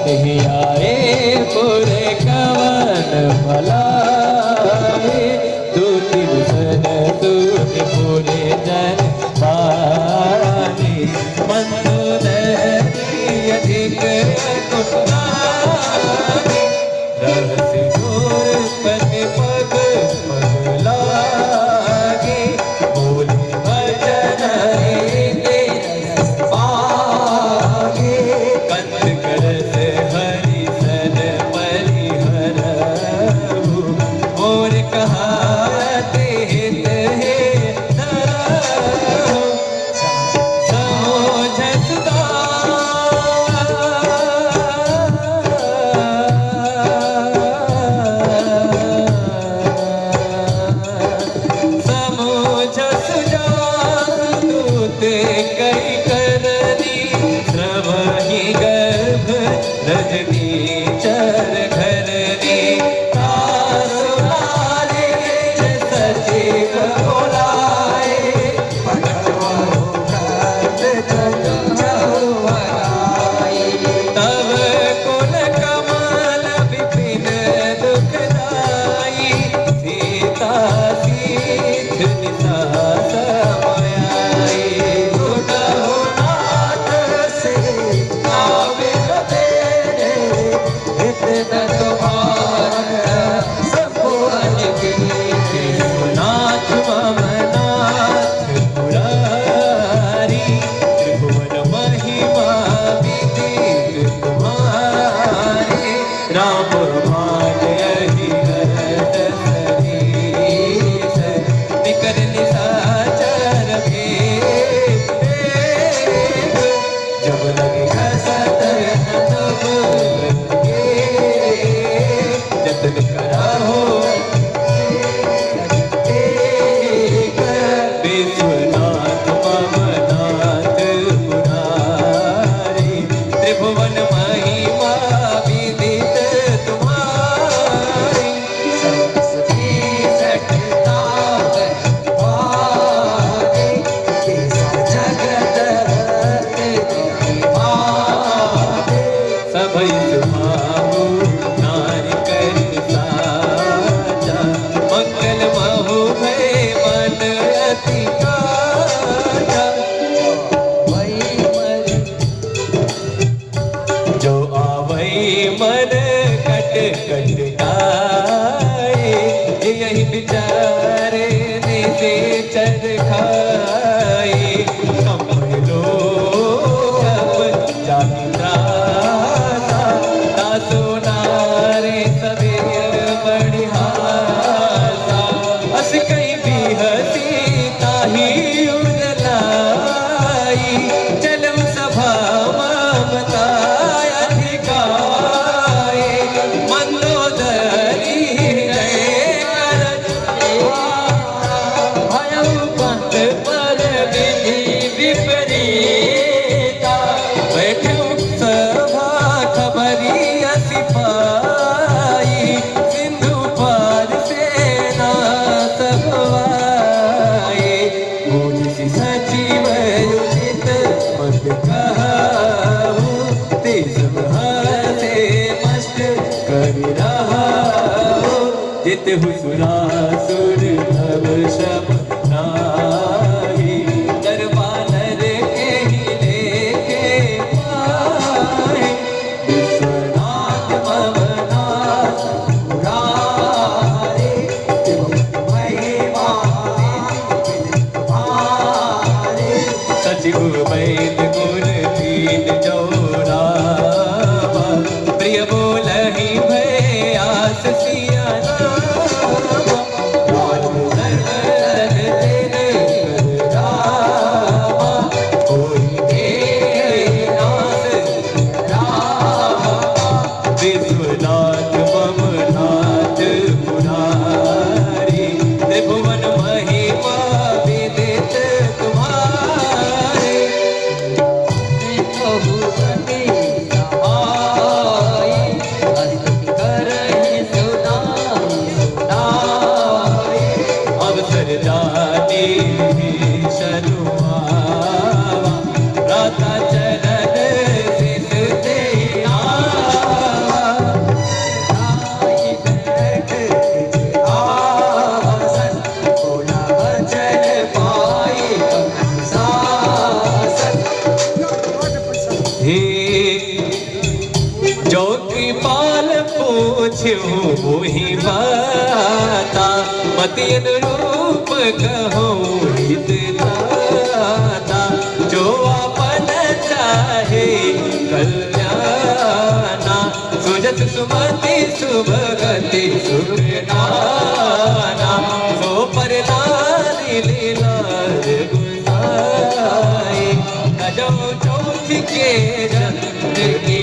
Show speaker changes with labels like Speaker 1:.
Speaker 1: नहीं आए पूरे कवन भलाए, दो तीन सन तूने पूरे जन पानी, मंदोदरी अधिक गुणगानी, रहस्य दूर पग पग लागे, बोले भजन रे पागे, कंठ करत हरि सन परिहरहु, और कहाते हित हे धरहु, समोझत समोझत दूते कई करनी, श्रवहि गर्भ रजनी चर घरनी, तासुरारे सचिव बोलाए, तब कुल कमल विपिन दुखदाई, सीता सीत निशा समाई, सुनहु नाथ से आविर तेरे, इतना तुम्हारा सबुअन कीजे, नाथ मम नाथ मुरारी, त्रिभुवन महिमा विदित तुम्हारी, राम मान यही हरत सरीस, निकर निशाचर भेद, जब लगे हसत तब लगे, जतन कराहो विश्वनाथ मम नाथ मुरारी, त्रिभुवन महिमा विदित तुम्हारी, सरस्वती सटता भागे, जगत सभै सुहाऊ नारी कर साजा, मंगल महु भय मन अति काजा, जो आवै मन कट कटाए, यही विचारे निशाचर खाए, कमल लोभ जाति त्रासा, दासो नारे सवेर बढ़िहासा, अस कई भी हसी ताही उजलाई, चलम सभा ममता अधिकाए, मंदोदरी जय करत भयउ पंथ पर विधि विपरीता, बैठो सभा खबरी सिपाही, सिंधु पार सेना सब आए, बूझि सचिव उचित मत कहु, ते सब हसे मस्त कर रहाउ, जितहु सुरासुर भव शम नाही, दरबार के ही लेके पाए, विश्वनाथ मम नाथ मुरारी, महिमा विदित तुम्हारी, सचिव वैद गुण दीन जोरावा, प्रिय बोलहि भय आस सिया नावा, राम दरद तेरे कर रामा, कोई तेरे नाथ रामा, विश्वनाथ मम नाथ मुरारी, त्रिभुवन महिमा विदित तुम्हारी, पूछ्यो वही बाता मति अनुरूप कहो हित दाता जो अपन चाहे कल्याणा सुजत सुमति सुभगति सुखदाना सो पर लाली लीलार गुसाई गजो चौथ के जन्म की